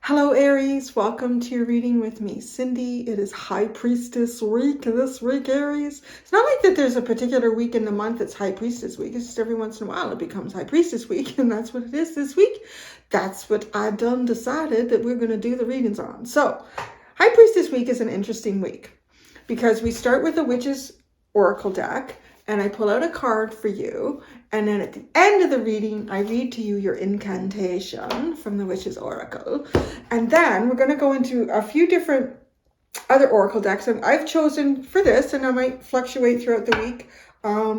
Hello Aries, welcome to your reading with me, Cindy. It is High Priestess week this week, Aries. It's not like that there's a particular week in the month that's High Priestess week. It's just every once in a while it becomes High Priestess week, and that's what it is this week. That's what I done decided that we're going to do the readings on. So, High Priestess week is an interesting week because we start with the Witch's Oracle deck, and I pull out a card for you, and then at the end of the reading, I read to you your incantation from the Witch's Oracle. And then we're going to go into a few different other Oracle decks. And I've chosen for this, and I might fluctuate throughout the week,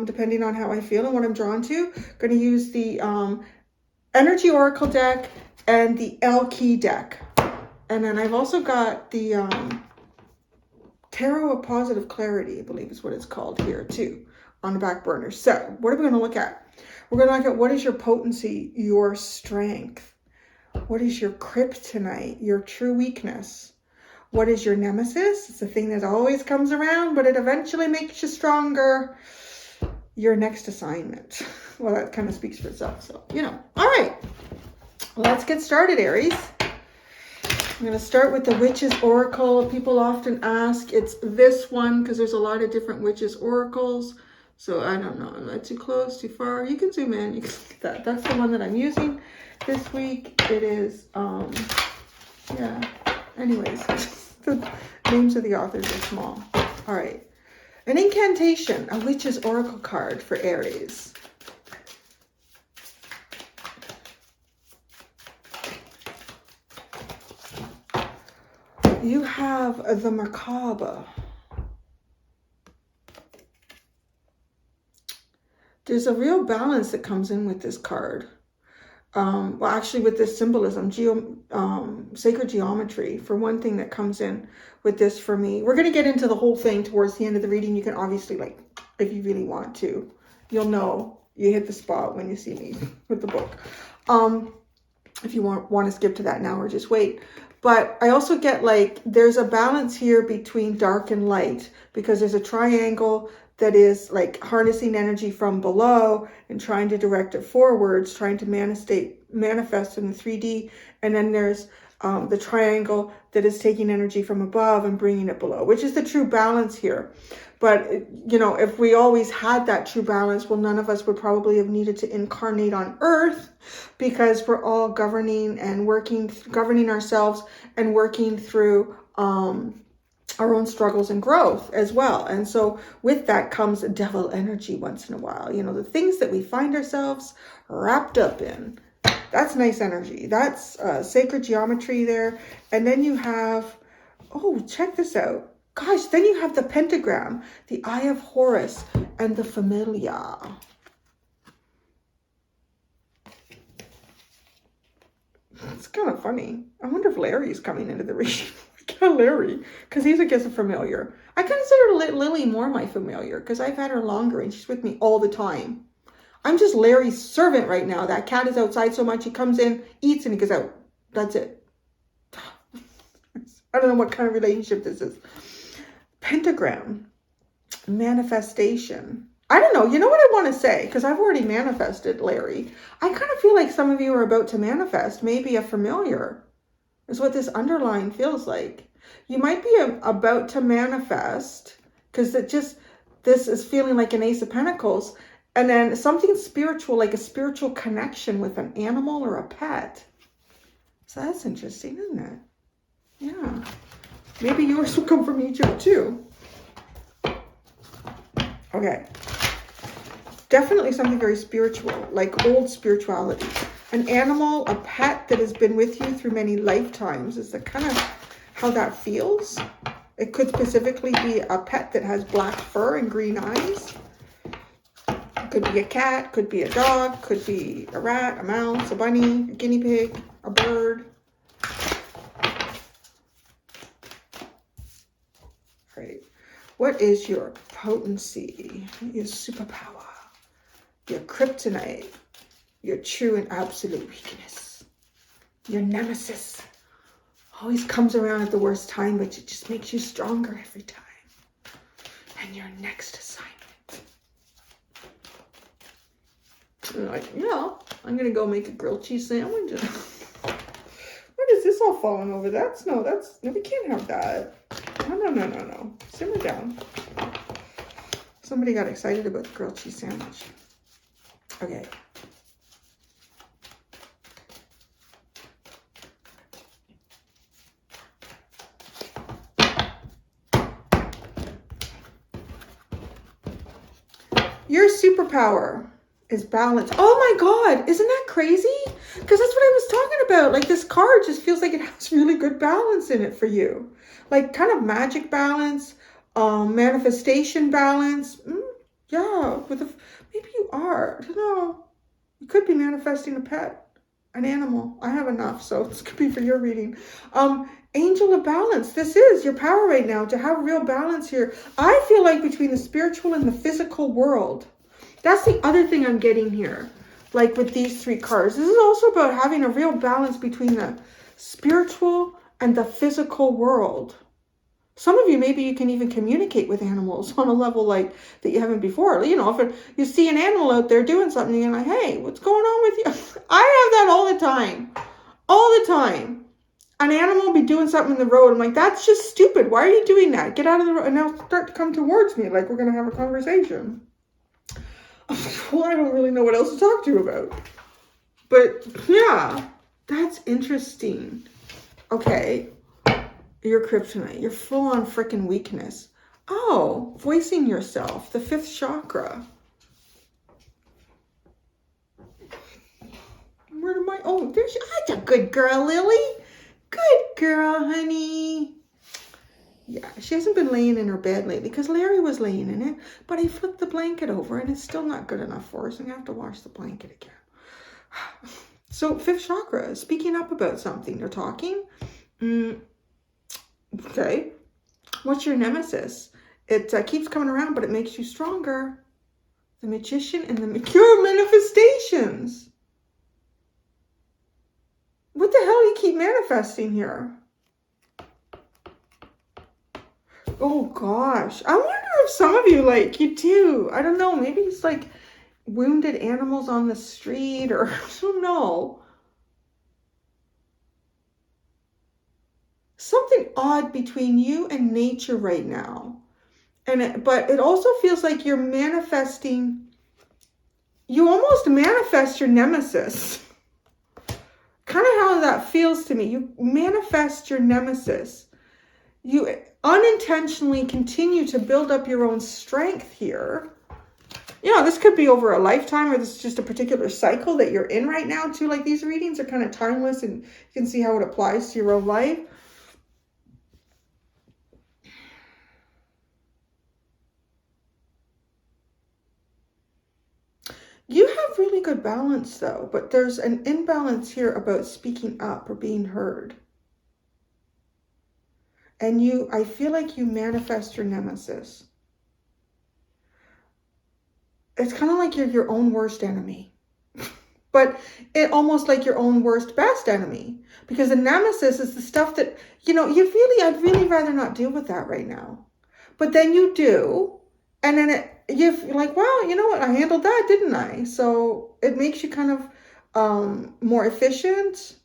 depending on how I feel and what I'm drawn to. I'm going to use the Energy Oracle deck and the L-Key deck. And then I've also got the Tarot of Positive Clarity, I believe is what it's called here too, on the back burner. So what are we going to look at? We're going to look at what is your potency, your strength. What is your kryptonite, your true weakness? What is your nemesis? It's a thing that always comes around, but it eventually makes you stronger. Your next assignment. Well, that kind of speaks for itself. So, you know. All right. Let's get started, Aries. I'm going to start with the Witch's Oracle. People often ask, it's this one because there's a lot of different Witch's Oracles. So I don't know, am I too close, too far? You can zoom in, you can look at that. That's the one that I'm using this week. It is, yeah, anyways, the names of the authors are small. All right, an incantation, a Witch's Oracle card for Aries. You have the Macabre. There's a real balance that comes in with this card. Well, actually with this symbolism, sacred geometry, for one thing that comes in with this for me. We're going to get into the whole thing towards the end of the reading. You can obviously, like, if you really want to, you'll know you hit the spot when you see me with the book. If you want to skip to that now or just wait. But I also get, like, there's a balance here between dark and light because there's a triangle that is like harnessing energy from below and trying to direct it forwards, trying to manifest in the 3D. And then there's the triangle that is taking energy from above and bringing it below, which is the true balance here. But, you know, if we always had that true balance, well, none of us would probably have needed to incarnate on Earth because we're all governing ourselves and working through our own struggles and growth as well. And so with that comes devil energy once in a while. You know, the things that we find ourselves wrapped up in. That's nice energy. That's sacred geometry there. And then you have, oh, check this out. Gosh, then you have the pentagram, the Eye of Horus, and the Familia. It's kind of funny. I wonder if Larry's coming into the reading. Larry, because he's, I guess, a familiar. I consider Lily more my familiar because I've had her longer and she's with me all the time. I'm just Larry's servant right now. That cat is outside so much. He comes in, eats, and he goes out. That's it. I don't know what kind of relationship this is. Pentagram. Manifestation. I don't know. You know what I want to say? Because I've already manifested Larry. I kind of feel like some of you are about to manifest maybe a familiar. Is what this underline feels like. You might be about to manifest because this is feeling like an Ace of Pentacles, and then something spiritual, like a spiritual connection with an animal or a pet. So that's interesting, isn't it? Yeah. Maybe yours will come from Egypt too. Okay. Definitely something very spiritual, like old spirituality. An animal, a pet that has been with you through many lifetimes is the kind of how that feels. It could specifically be a pet that has black fur and green eyes. Could be a cat, could be a dog, could be a rat, a mouse, a bunny, a guinea pig, a bird. All right. What is your potency, your superpower, your kryptonite, your true and absolute weakness, your nemesis? Always comes around at the worst time, but it just makes you stronger every time. And your next assignment. You're like, yeah, I'm going to go make a grilled cheese sandwich. What is this all falling over? No, we can't have that. No. Simmer down. Somebody got excited about the grilled cheese sandwich. Okay. Your superpower is balance. Oh my God, isn't that crazy? Because that's what I was talking about. Like, this card just feels like it has really good balance in it for you. Like, kind of magic balance, manifestation balance. Yeah, maybe you are. I don't know. You could be manifesting a pet, an animal. I have enough, so this could be for your reading. Angel of balance. This is your power right now, to have real balance here. I feel like between the spiritual and the physical world. That's the other thing I'm getting here. Like with these 3 cards. This is also about having a real balance between the spiritual and the physical world. Some of you, maybe you can even communicate with animals on a level like that you haven't before. You know, if you see an animal out there doing something, you're like, hey, what's going on with you? I have that all the time. All the time. An animal will be doing something in the road. I'm like, that's just stupid. Why are you doing that? Get out of the road. And they'll start to come towards me like we're going to have a conversation. Well, I don't really know what else to talk to you about. But yeah, that's interesting. Okay. Your kryptonite. Your full-on freaking weakness. Oh, voicing yourself. The 5th chakra. Where am I? Oh, there's... That's a good girl, Lily. Good girl, honey. Yeah, she hasn't been laying in her bed lately because Larry was laying in it. But I flipped the blanket over and it's still not good enough for her. So I'm going to have to wash the blanket again. So 5th chakra, speaking up about something. You're talking. Okay. What's your nemesis? It keeps coming around, but it makes you stronger. The magician and the cure manifestations. What the hell do you keep manifesting here? Oh gosh. I wonder if some of you, like, you do. I don't know. Maybe it's like wounded animals on the street, or I don't know. Something odd between you and nature right now. But it also feels like you're manifesting. You almost manifest your nemesis. Kind of how that feels to me. You manifest your nemesis. You unintentionally continue to build up your own strength here. You know, this could be over a lifetime, or this is just a particular cycle that you're in right now too. Like, these readings are kind of timeless and you can see how it applies to your own life. You have really good balance though, but there's an imbalance here about speaking up or being heard. And I feel like you manifest your nemesis. It's kind of like you're your own worst enemy. But it almost like your own worst best enemy. Because the nemesis is the stuff that, you know, I'd really rather not deal with that right now. But then you do. And then you're like, wow, you know what? I handled that, didn't I? So it makes you kind of more efficient,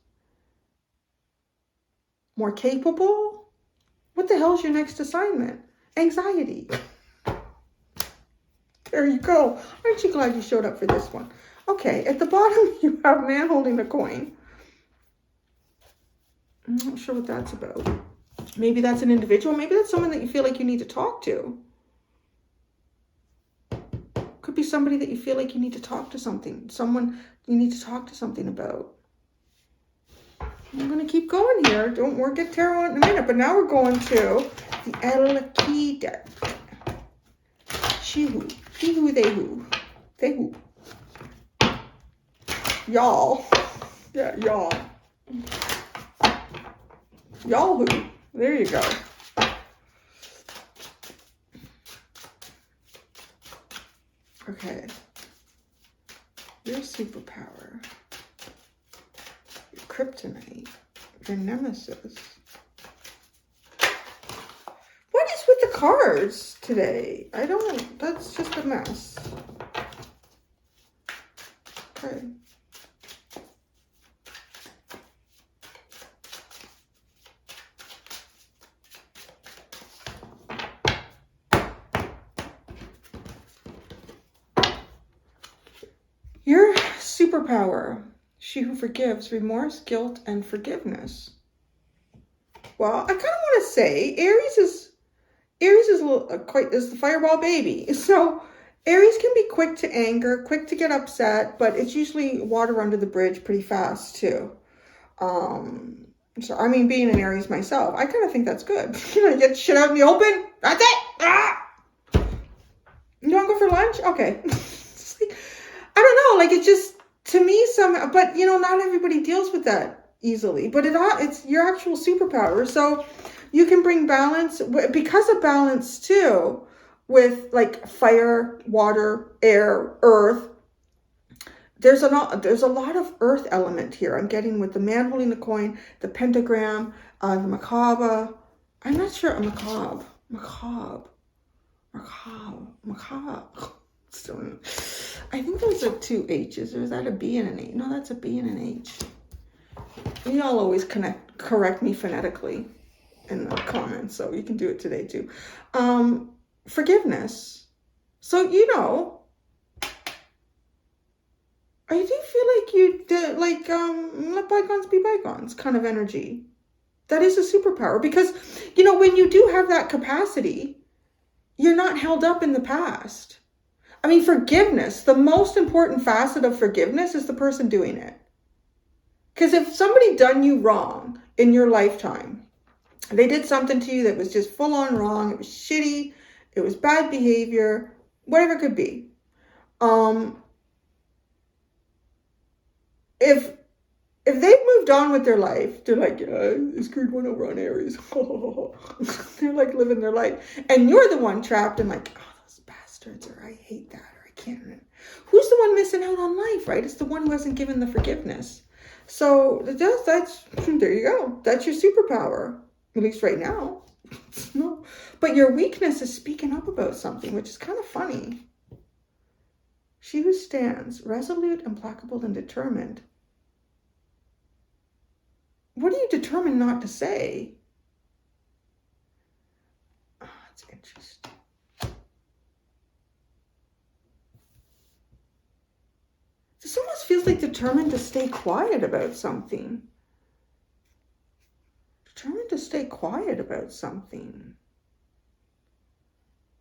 more capable. What the hell is your next assignment? Anxiety. There you go. Aren't you glad you showed up for this one? Okay, at the bottom, you have man holding a coin. I'm not sure what that's about. Maybe that's an individual. Maybe that's someone that you feel like you need to talk to. Could be somebody that you feel like you need to talk to something. Someone you need to talk to something about. I'm going to keep going here. We'll get tarot in a minute. But now we're going to the El Key deck. She who. He who, they who. They who. Y'all. Yeah, y'all. Y'all who. There you go. Okay. Your superpower. Your kryptonite. Your nemesis. What is with the cards today? That's just a mess. Okay. Your superpower, she who forgives, remorse, guilt, and forgiveness. Well, I kind of want to say Aries is a little, quite is the fireball baby. So Aries can be quick to anger, quick to get upset, but it's usually water under the bridge pretty fast too. So I mean, being an Aries myself, I kind of think that's good. You know, get shit out in the open. That's it. Ah! You want to go for lunch? Okay. I don't know, like, it's just, to me, but, you know, not everybody deals with that easily, but it's your actual superpower, so you can bring balance, because of balance, too, with, like, fire, water, air, earth. There's a lot of earth element here. I'm getting with the man holding the coin, the pentagram, the macabre. I'm not sure, macabre. I think those are 2 H's, or is that a B and an H? No, that's a B and an H. Y'all always correct me phonetically in the comments, so you can do it today too. Forgiveness. So, you know, I do feel like you did, like, let bygones be bygones kind of energy. That is a superpower, because, you know, when you do have that capacity, you're not held up in the past. I mean, forgiveness, the most important facet of forgiveness is the person doing it. Because if somebody done you wrong in your lifetime, they did something to you that was just full on wrong, it was shitty, it was bad behavior, whatever it could be. If they've moved on with their life, they're like, yeah, I screwed one over on Aries. They're like living their life. And you're the one trapped and like, oh, those bastards, or I hate that, or I can't. Who's the one missing out on life, right? It's the one who hasn't given the forgiveness. So that's there you go. That's your superpower, at least right now. No, but your weakness is speaking up about something, which is kind of funny. She who stands, resolute, implacable, and determined. What are you determined not to say? Oh, that's interesting. This almost feels like determined to stay quiet about something. Determined to stay quiet about something.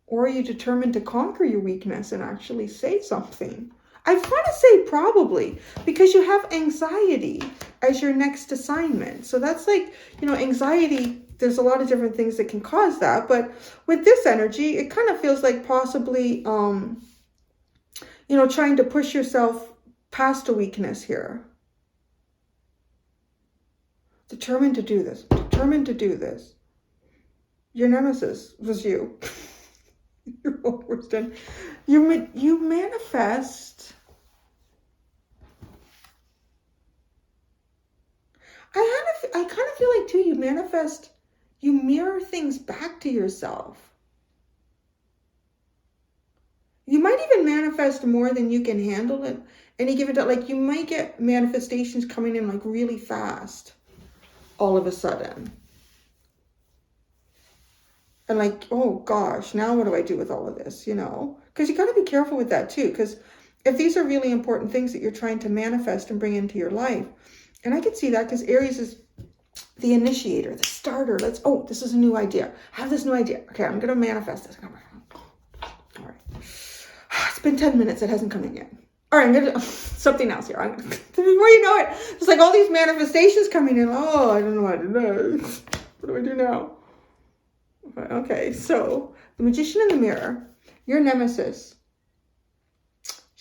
Or are you determined to conquer your weakness and actually say something? I want to say probably, because you have anxiety as your next assignment. So that's like, you know, anxiety, there's a lot of different things that can cause that. But with this energy, it kind of feels like possibly, you know, trying to push yourself past a weakness here. Determined to do this. Determined to do this. Your nemesis was you. Your worst enemy. You manifest. I kind of feel like too, you manifest, you mirror things back to yourself. You might even manifest more than you can handle at any given time. Like you might get manifestations coming in like really fast all of a sudden. And like, oh gosh, now what do I do with all of this, you know? Because you got to be careful with that too. Because if these are really important things that you're trying to manifest and bring into your life, and I can see that because Aries is the initiator, the starter. This is a new idea. I have this new idea. Okay, I'm going to manifest this. All right. It's been 10 minutes. It hasn't come in yet. All right, I'm going to something else here. Before you know it, it's like all these manifestations coming in. Oh, I don't know what to do. What do I do now? Okay, so the magician in the mirror, your nemesis.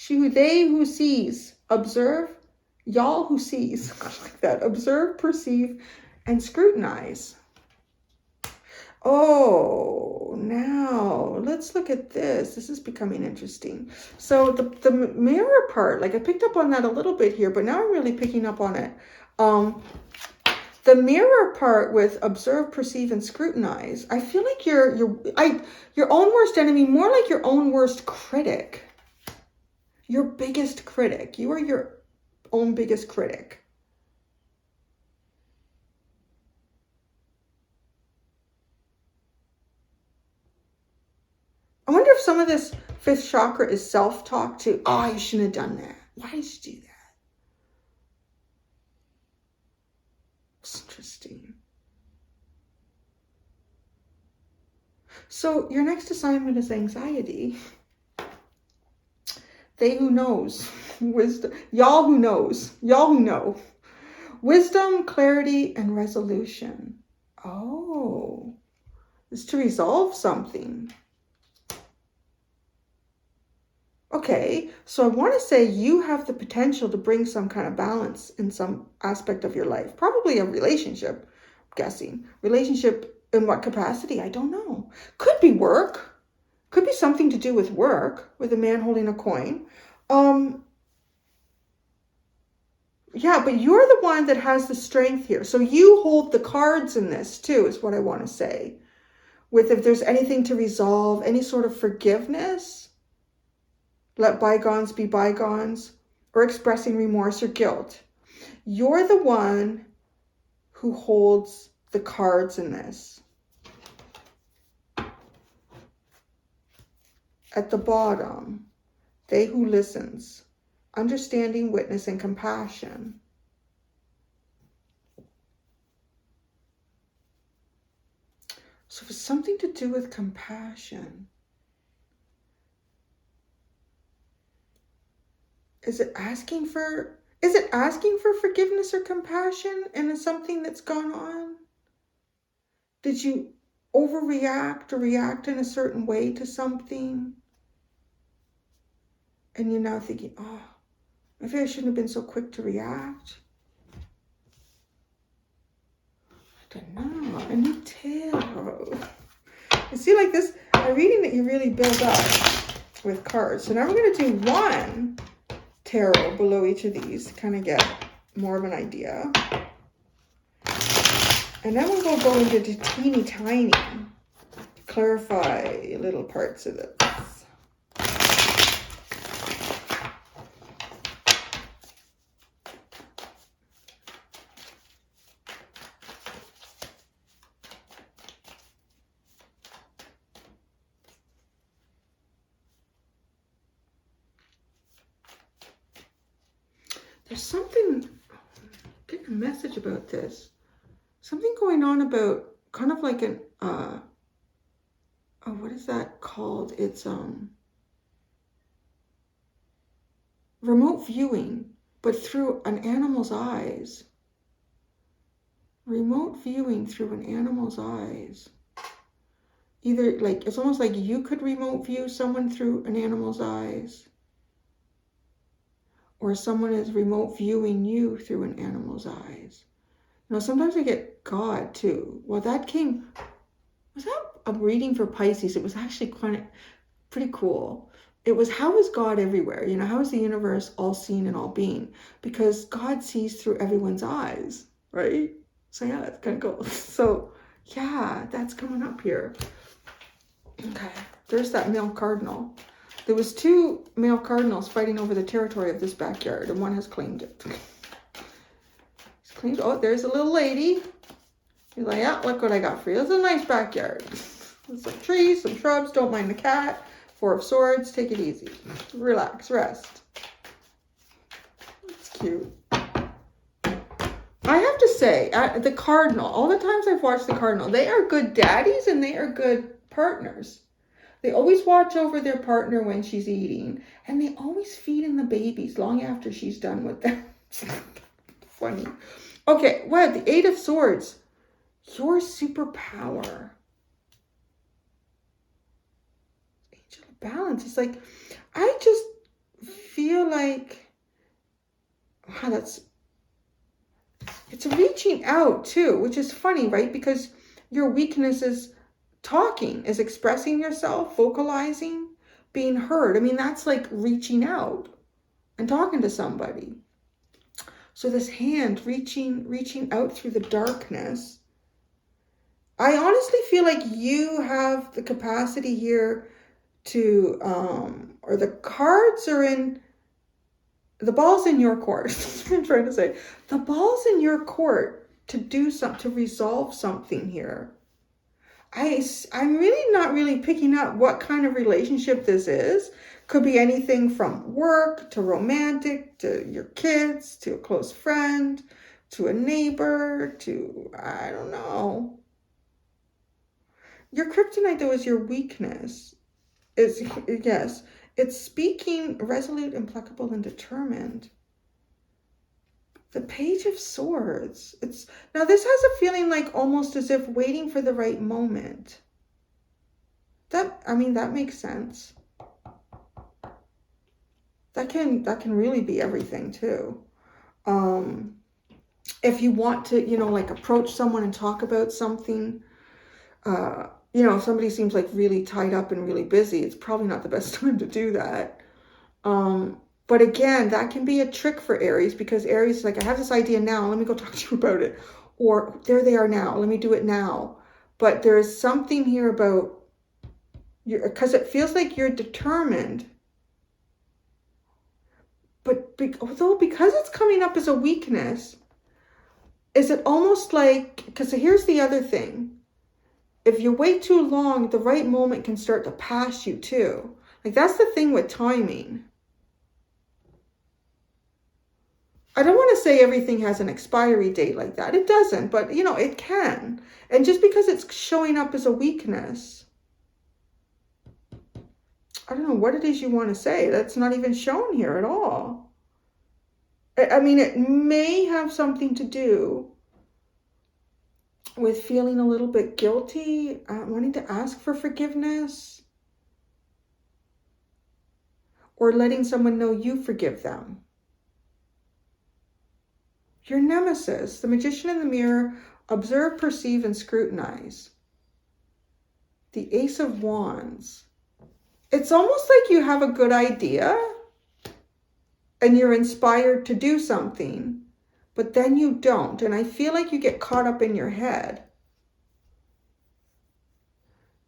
They who sees, observe, y'all who sees, like that, observe, perceive, and scrutinize. Oh, now let's look at this. This is becoming interesting. So the mirror part, like I picked up on that a little bit here, but now I'm really picking up on it. The mirror part with observe, perceive, and scrutinize, I feel like your own worst enemy, more like your own worst critic. Your biggest critic. You are your own biggest critic. I wonder if some of this fifth chakra is self-talk too. Oh, you shouldn't have done that. Why did you do that? It's interesting. So your next assignment is anxiety. They who knows. Wisdom. Y'all who knows. Y'all who know. Wisdom, clarity, and resolution. Oh. It's to resolve something. Okay, so I want to say you have the potential to bring some kind of balance in some aspect of your life. Probably a relationship, I'm guessing. Relationship in what capacity? I don't know. Could be work. Could be something to do with work, with a man holding a coin. Yeah, but you're the one that has the strength here. So you hold the cards in this too, is what I want to say. With if there's anything to resolve, any sort of forgiveness, let bygones be bygones, or expressing remorse or guilt. You're the one who holds the cards in this. At the bottom, they who listens, understanding, witness, and compassion. So it's something to do with compassion. Is it asking for forgiveness or compassion in something that's gone on? Did you overreact or react in a certain way to something? And you're now thinking, oh, maybe I shouldn't have been so quick to react. I don't know. A new tarot. I see like this, a reading that you really build up with cards. So now we're going to do one tarot below each of these to kind of get more of an idea. And then we'll go into the teeny tiny to clarify little parts of this. There's something, getting a message about this. Something going on about kind of like an, what is that called? It's remote viewing, but through an animal's eyes. Remote viewing through an animal's eyes. Either like, it's almost like you could remote view someone through an animal's eyes. Or someone is remote viewing you through an animal's eyes. You know, sometimes I get God too. Well, that came, was that a reading for Pisces? It was actually pretty cool. It was, how is God everywhere? You know, how is the universe all seen and all being? Because God sees through everyone's eyes, right? So yeah, that's kind of cool. So yeah, that's coming up here. Okay, there's that male cardinal. There was two male cardinals fighting over the territory of this backyard, and one has claimed it. He's claimed, oh, there's a little lady. He's like, yeah, look what I got for you. It's a nice backyard. There's some trees, some shrubs, don't mind the cat. Four of Swords, take it easy. Relax, rest. It's cute. I have to say, the cardinal, all the times I've watched the cardinal, they are good daddies and they are good partners. They always watch over their partner when she's eating, and they always feed in the babies long after she's done with them. Funny. Okay, well, the Eight of Swords, your superpower. Angel of Balance. It's like, I just feel like, wow, it's reaching out too, which is funny, right? Because your weakness is talking, is expressing yourself, vocalizing, being heard. I mean, that's like reaching out and talking to somebody. So this hand reaching out through the darkness. I honestly feel like you have the capacity here to, or the cards are in The ball's in your court. That's what I'm trying to say. The ball's in your court to do something, to resolve something here. I'm really not really picking up what kind of relationship this is. Could be anything from work to romantic to your kids to a close friend to a neighbor to, I don't know. Your kryptonite, though, is your weakness. Yes, it's speaking resolute, implacable, and determined. The Page of Swords. Now this has a feeling like almost as if waiting for the right moment. That makes sense. That can really be everything too. If you want to, like approach someone and talk about something, if somebody seems like really tied up and really busy, it's probably not the best time to do that. But again, that can be a trick for Aries, because Aries is like, I have this idea now, let me go talk to you about it. Or there they are now, let me do it now. But there is something here about, because it feels like you're determined. But because it's coming up as a weakness, is it almost like, because here's the other thing. If you wait too long, the right moment can start to pass you too. Like that's the thing with timing. I don't want to say everything has an expiry date like that. It doesn't, but it can. And just because it's showing up as a weakness, I don't know what it is you want to say. That's not even shown here at all. I mean, it may have something to do with feeling a little bit guilty, wanting to ask for forgiveness, or letting someone know you forgive them. Your Nemesis, the Magician in the Mirror, observe, perceive, and scrutinize. The Ace of Wands. It's almost like you have a good idea and you're inspired to do something, but then you don't. And I feel like you get caught up in your head.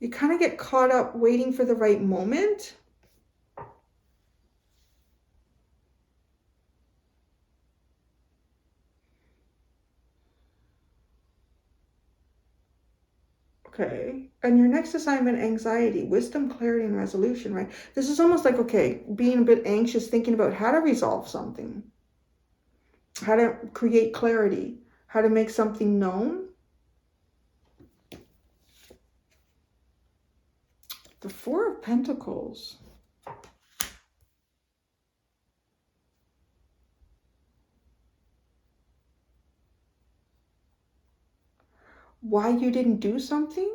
You kind of get caught up waiting for the right moment. Okay. And your next assignment, anxiety, wisdom, clarity, and resolution, right? This is almost like, okay, being a bit anxious, thinking about how to resolve something, how to create clarity, how to make something known. The Four of Pentacles. Why you didn't do something?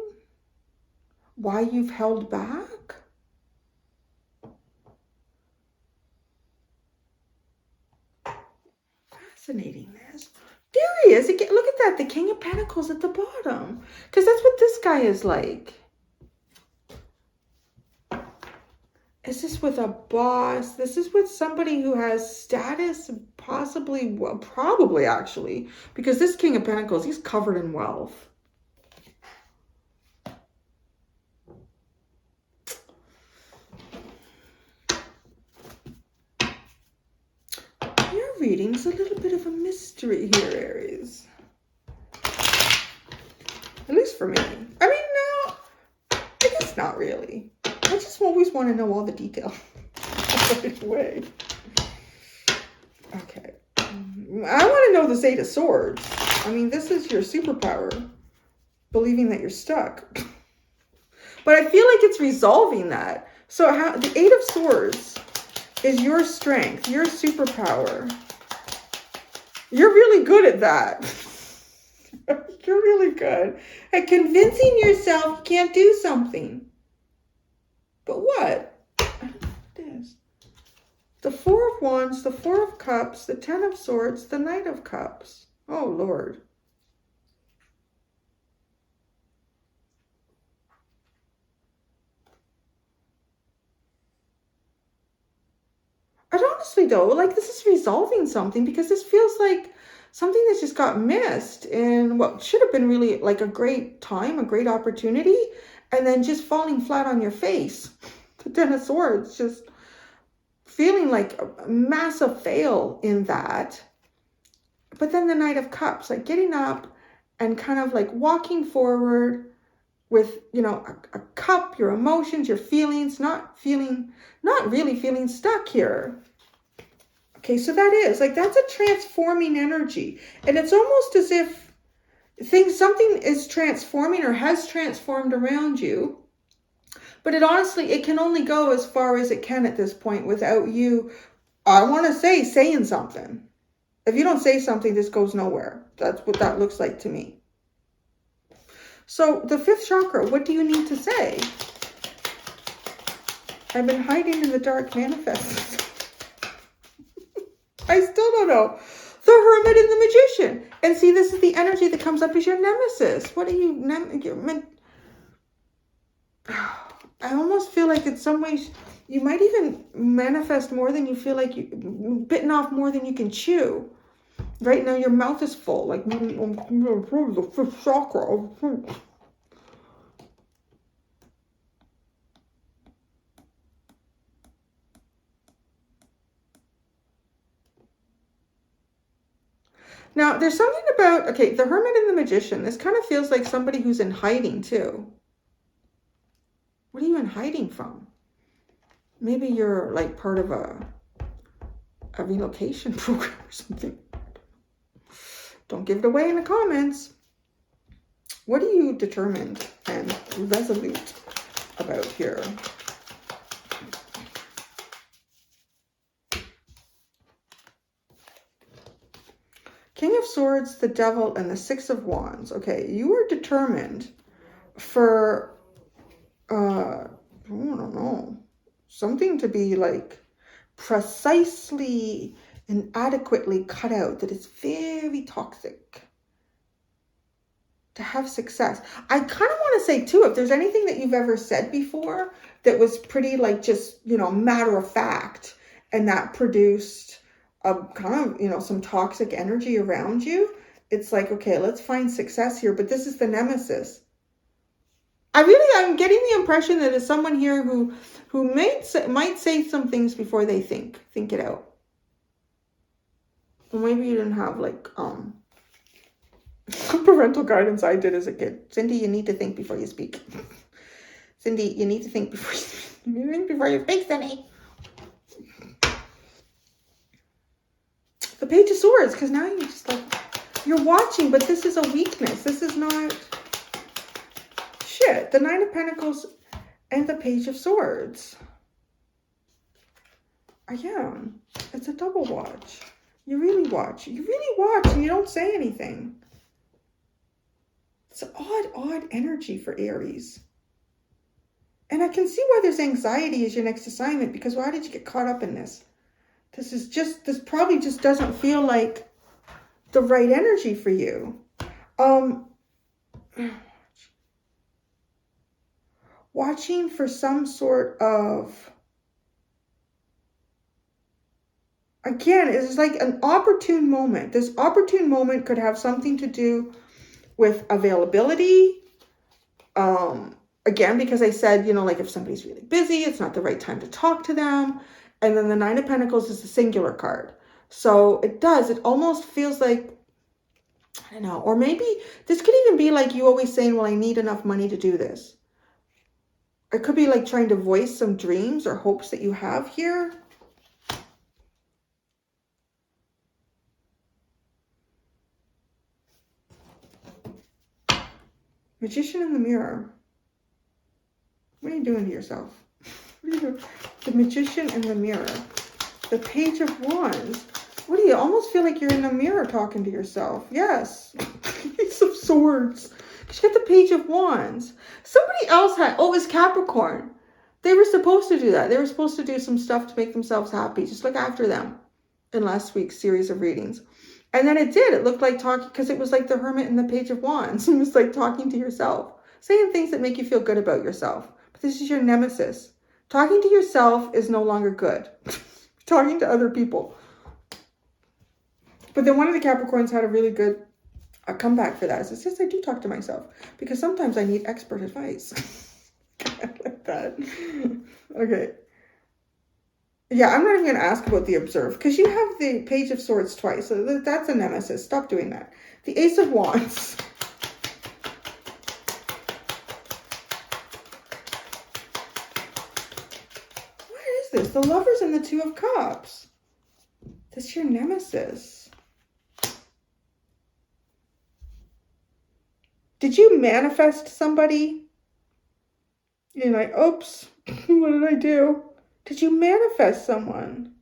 Why you've held back? Fascinating, this. There he is. Again, look at that. The King of Pentacles at the bottom. Because that's what this guy is like. Is this with a boss? This is with somebody who has status, possibly, well, probably actually. Because this King of Pentacles, he's covered in wealth. Your reading's a little bit of a mystery here, Aries. At least for me. I mean, no, I guess not really. I just always want to know all the detail right away. Okay. I want to know this Eight of Swords. I mean, this is your superpower. Believing that you're stuck. But I feel like it's resolving that. So the Eight of Swords is your strength, your superpower. You're really good at that. You're really good at convincing yourself you can't do something. But what? I don't know what it is. The Four of Wands, the Four of Cups, the Ten of Swords, the Knight of Cups. Oh, Lord. And honestly, though, like this is resolving something, because this feels like something that's just got missed in what should have been really like a great time, a great opportunity, and then just falling flat on your face. The Ten of Swords just feeling like a massive fail in that. But then the Knight of Cups, like getting up and kind of like walking forward with, you know, a cup, your emotions, your feelings, not really feeling stuck here. Okay, so that is like, that's a transforming energy. And it's almost as if something is transforming or has transformed around you. But it honestly, it can only go as far as it can at this point without you, I want to say, saying something. If you don't say something, this goes nowhere. That's what that looks like to me. So the 5th chakra, what do you need to say? I've been hiding in the dark, manifest. I still don't know. The Hermit and the Magician. And see, this is the energy that comes up as your nemesis. What are you... I almost feel like in some ways you might even manifest more than you feel like you bitten off more than you can chew. Right now your mouth is full, like the 5th chakra. Now there's something about, okay, the Hermit and the Magician. This kind of feels like somebody who's in hiding too. What are you in hiding from? Maybe you're like part of a relocation program or something. Don't give it away in the comments. What are you determined and resolute about here? King of Swords, the Devil, and the 6 of Wands. Okay, you are determined for, I don't know, something to be like precisely and adequately cut out that is very toxic to have success. I kind of want to say too, if there's anything that you've ever said before that was pretty like just, you know, matter of fact, and that produced a kind of, you know, some toxic energy around you, it's like, okay, let's find success here. But this is the Nemesis. I'm getting the impression that it's someone here who might say some things before they think it out. Well, maybe you didn't have like parental guidance I did as a kid. Cindy, you need to think before you speak. Cindy, you need to think before you speak. You think before you speak, Cindy. The Page of Swords, because now you're just like, you're watching, but this is a weakness. This is not shit. The 9 of Pentacles and the Page of Swords. Yeah, it's a double watch. You really watch. You really watch and you don't say anything. It's an odd energy for Aries. And I can see why there's anxiety as your next assignment, because why did you get caught up in this? This probably just doesn't feel like the right energy for you. Watching for some sort of, again, it's like an opportune moment. This opportune moment could have something to do with availability. Again, because I said, you know, like if somebody's really busy, it's not the right time to talk to them. And then the 9 of Pentacles is a singular card. So it almost feels like, I don't know, or maybe this could even be like you always saying, well, I need enough money to do this. It could be like trying to voice some dreams or hopes that you have here. Magician in the Mirror. What are you doing to yourself? What are you doing? The Magician in the Mirror. The Page of Wands. What do you almost feel like you're in the mirror talking to yourself? Yes. Ace of Swords. You got the Page of Wands. Somebody else had, oh, it was Capricorn. They were supposed to do that. They were supposed to do some stuff to make themselves happy. Just look after them in last week's series of readings. And then it did. It looked like talking, because it was like the Hermit and the Page of Wands. It was like talking to yourself. Saying things that make you feel good about yourself. But this is your nemesis. Talking to yourself is no longer good. Talking to other people. But then one of the Capricorns had a really good comeback for that. It says, yes, I do talk to myself. Because sometimes I need expert advice. Like that. Okay. Yeah, I'm not even going to ask about the observe because you have the Page of Swords twice. So that's a nemesis. Stop doing that. The Ace of Wands. What is this? The Lovers and the Two of Cups. That's your nemesis. Did you manifest somebody? You're like, oops, what did I do? Did you manifest someone?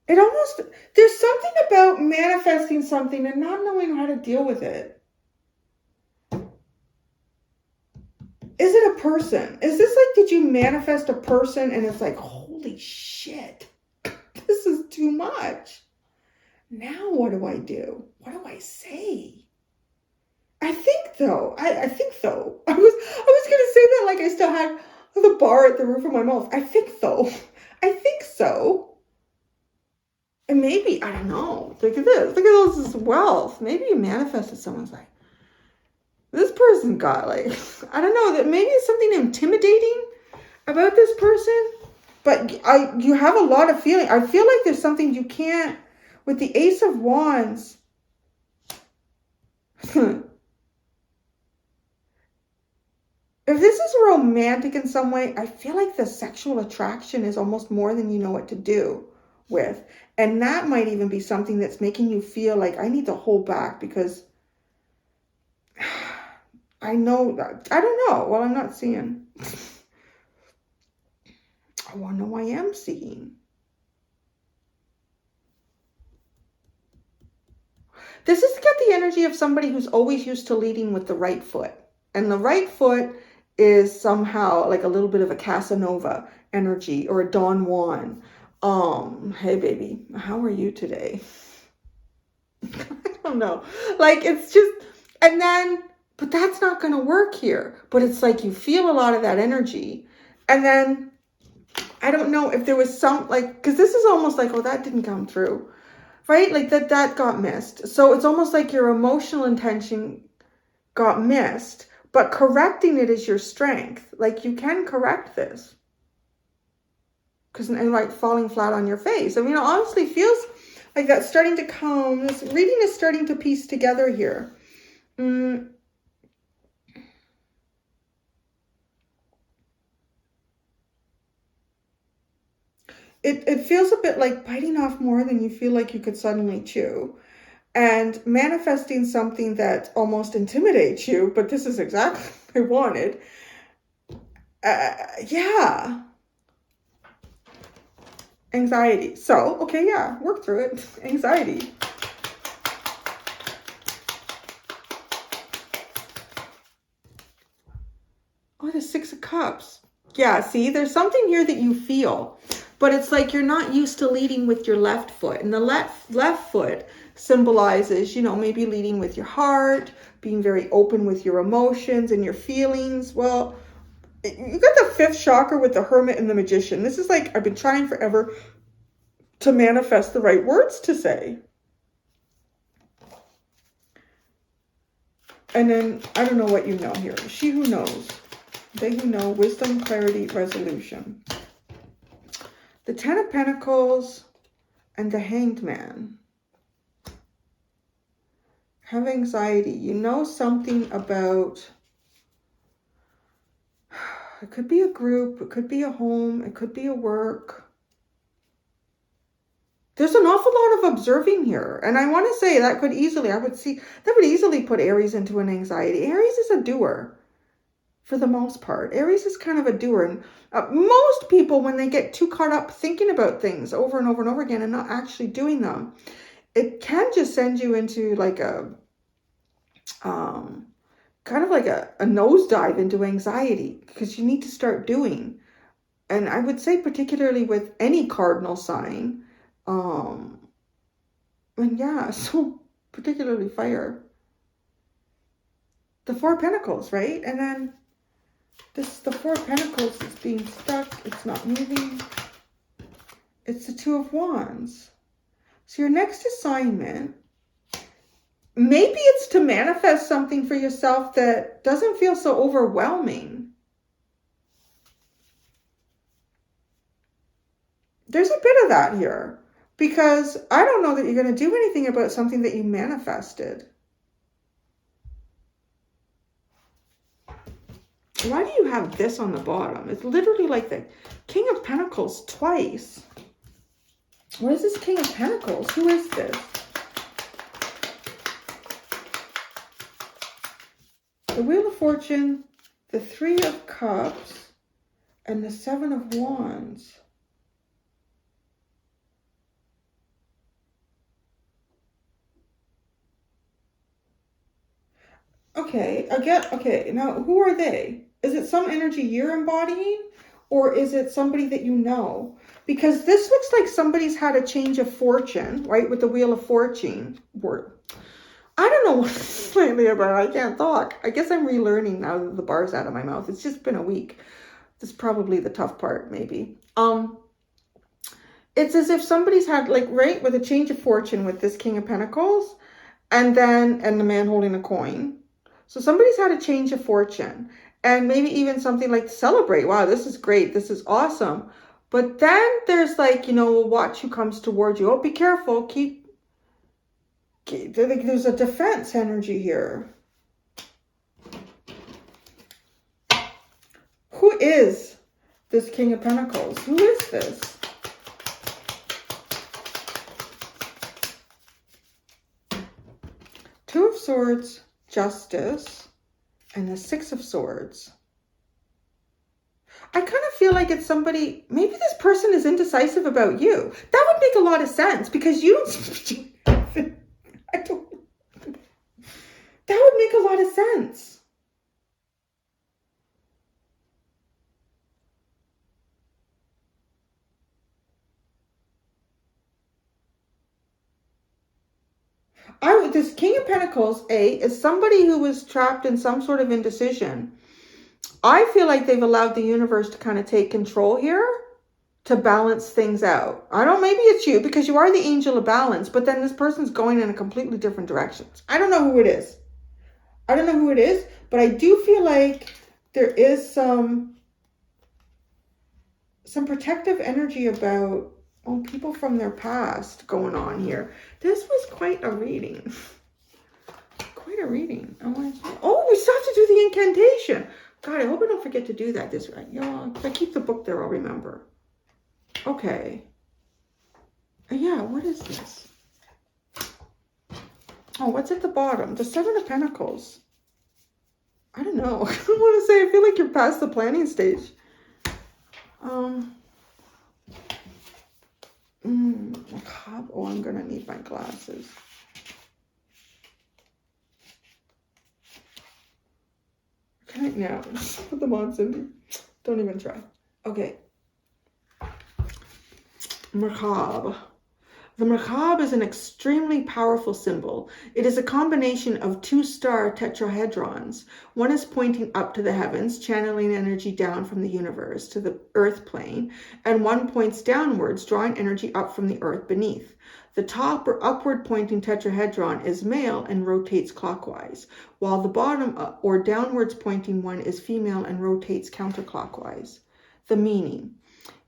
It almost, there's something about manifesting something and not knowing how to deal with it. Is it a person? Is this like, did you manifest a person and it's like, holy shit, this is too much. Now what do I do? What do I say? I think though, I think though. I was gonna say that like I still had the bar at the roof of my mouth. I think though. I think so. And maybe, I don't know. Look at this. Look at this wealth. Maybe you manifested someone's like, this person got like, I don't know, that maybe it's something intimidating about this person. But you have a lot of feeling. I feel like there's something you can't, with the Ace of Wands. If this is romantic in some way, I feel like the sexual attraction is almost more than you know what to do with. And that might even be something that's making you feel like I need to hold back because I know that, I don't know. Well, I'm not seeing. I want to know I am seeing. This is to get the energy of somebody who's always used to leading with the right foot. And the right foot is somehow like a little bit of a Casanova energy or a Don Juan. Hey baby, how are you today? I don't know. Like it's just, and then, but that's not going to work here. But it's like you feel a lot of that energy. And then, I don't know if there was some, like, because this is almost like, oh, that didn't come through. Right? Like that got missed. So it's almost like your emotional intention got missed. But correcting it is your strength. Like you can correct this. And like falling flat on your face. I mean, it honestly feels like that's starting to come. This reading is starting to piece together here. It feels a bit like biting off more than you feel like you could suddenly chew. And manifesting something that almost intimidates you. But this is exactly what I wanted. Yeah. Anxiety. So, okay, yeah, work through it. Anxiety. Oh, the Six of Cups. Yeah, see, there's something here that you feel. But it's like you're not used to leading with your left foot. And the left foot symbolizes, you know, maybe leading with your heart, being very open with your emotions and your feelings. Well, you got the fifth chakra with the Hermit and the Magician. This is like, I've been trying forever to manifest the right words to say. And then, I don't know what you know here. She who knows. They who know. Wisdom, clarity, resolution. The Ten of Pentacles and the Hanged Man. Have anxiety. You know something about... It could be a group. It could be a home. It could be a work. There's an awful lot of observing here. And I want to say that could easily, that would easily put Aries into an anxiety. Aries is a doer for the most part. Aries is kind of a doer. And most people, when they get too caught up thinking about things over and over and over again and not actually doing them, it can just send you into like a, kind of like a nosedive into anxiety because you need to start doing. And I would say particularly with any cardinal sign, and yeah, so particularly fire. The Four of Pentacles, right? And then the Four of Pentacles is being stuck. It's not moving. It's the Two of Wands. So your next assignment Maybe it's to manifest something for yourself that doesn't feel so overwhelming. There's a bit of that here, because I don't know that you're going to do anything about something that you manifested. Why do you have this on the bottom? It's literally like the King of Pentacles twice. What is this King of Pentacles? Who is this? The Wheel of Fortune, the Three of Cups, and the Seven of Wands. Okay, again, okay, now who are they? Is it some energy you're embodying, or is it somebody that you know? Because this looks like somebody's had a change of fortune, right? With the Wheel of Fortune word. I don't know what this is lately about. I can't talk. I guess I'm relearning now that the bar's out of my mouth. It's just been a week. This is probably the tough part, maybe. It's as if somebody's had, like, right, with a change of fortune with this King of Pentacles, and the man holding a coin. So somebody's had a change of fortune, and maybe even something like to celebrate. Wow, this is great. This is awesome. But then there's like, a watch who comes towards you. Oh, be careful. There's a defense energy here. Who is this King of Pentacles? Who is this? Two of Swords, Justice, and the Six of Swords. I kind of feel like it's somebody, maybe this person is indecisive about you. That would make a lot of sense, because you don't, that would make a lot of sense. This King of Pentacles, is somebody who was trapped in some sort of indecision. I feel like they've allowed the universe to kind of take control here to balance things out. Maybe it's you, because you are the angel of balance, but then this person's going in a completely different direction. I don't know who it is. But I do feel like there is some protective energy about people from their past going on here. This was quite a reading. Oh, we still have to do the incantation. God, I hope I don't forget to do that this right. If I keep the book there, I'll remember. Okay. Yeah, what is this? Oh, what's at the bottom? The Seven of Pentacles. I don't know. I don't want to say, I feel like you're past the planning stage. Oh, I'm going to need my glasses. Can I? No. Put them on, Cindy. Don't even try. Okay. Macabre. The macabre is an extremely powerful symbol. It is a combination of two star tetrahedrons. One is pointing up to the heavens, channeling energy down from the universe to the earth plane, and one points downwards, drawing energy up from the earth beneath. The top or upward pointing tetrahedron is male and rotates clockwise, while the bottom or downwards pointing one is female and rotates counterclockwise. The meaning.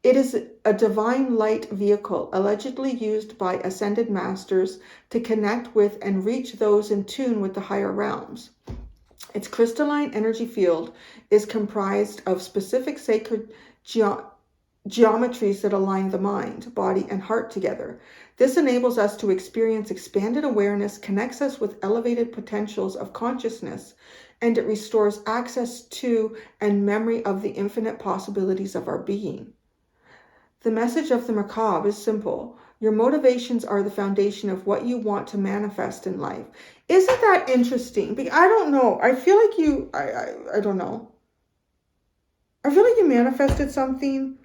It is a divine light vehicle allegedly used by ascended masters to connect with and reach those in tune with the higher realms. Its crystalline energy field is comprised of specific sacred geometries that align the mind, body, and heart together. This enables us to experience expanded awareness, connects us with elevated potentials of consciousness, and it restores access to and memory of the infinite possibilities of our being. The message of the macabre is simple. Your motivations are the foundation of what you want to manifest in life. Isn't that interesting? I don't know. I feel like I don't know. I feel like you manifested something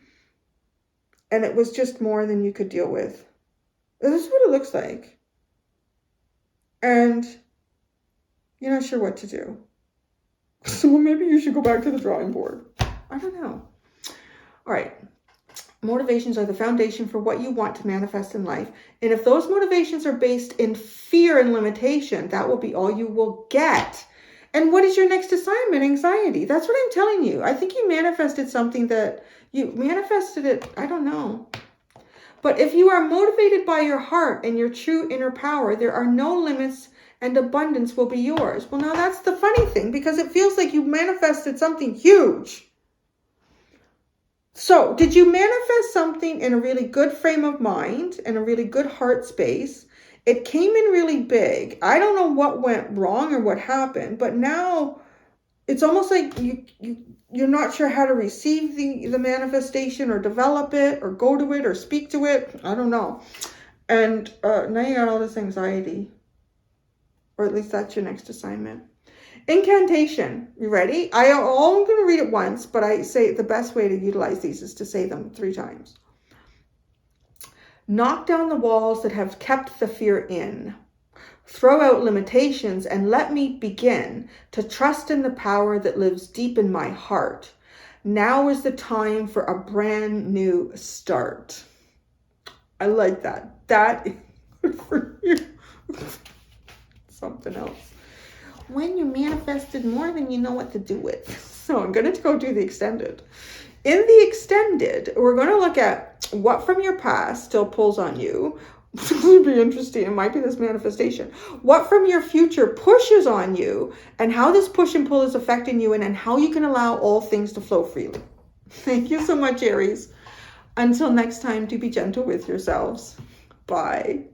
and it was just more than you could deal with. This is what it looks like. And you're not sure what to do. So maybe you should go back to the drawing board. I don't know. All right. Motivations are the foundation for what you want to manifest in life. And if those motivations are based in fear and limitation, that will be all you will get. And what is your next assignment? Anxiety. That's what I'm telling you. I think you manifested something that you manifested it. I don't know. But if you are motivated by your heart and your true inner power, there are no limits and abundance will be yours. Well, now that's the funny thing, because it feels like you manifested something huge. So did you manifest something in a really good frame of mind and a really good heart space? It came in really big. I don't know what went wrong or what happened, but now it's almost like you're not sure how to receive the manifestation or develop it or go to it or speak to it. I don't know. And now you got all this anxiety, or at least that's your next assignment. Incantation. You ready? I'm going to read it once, but I say the best way to utilize these is to say them 3 times. Knock down the walls that have kept the fear in. Throw out limitations and let me begin to trust in the power that lives deep in my heart. Now is the time for a brand new start. I like that. That is good for you. Something else. When you manifested more than you know what to do with. So I'm going to go do the extended. In the extended, we're going to look at what from your past still pulls on you. This would be interesting. It might be this manifestation. What from your future pushes on you, and how this push and pull is affecting you, and how you can allow all things to flow freely. Thank you so much, Aries. Until next time, do be gentle with yourselves. Bye.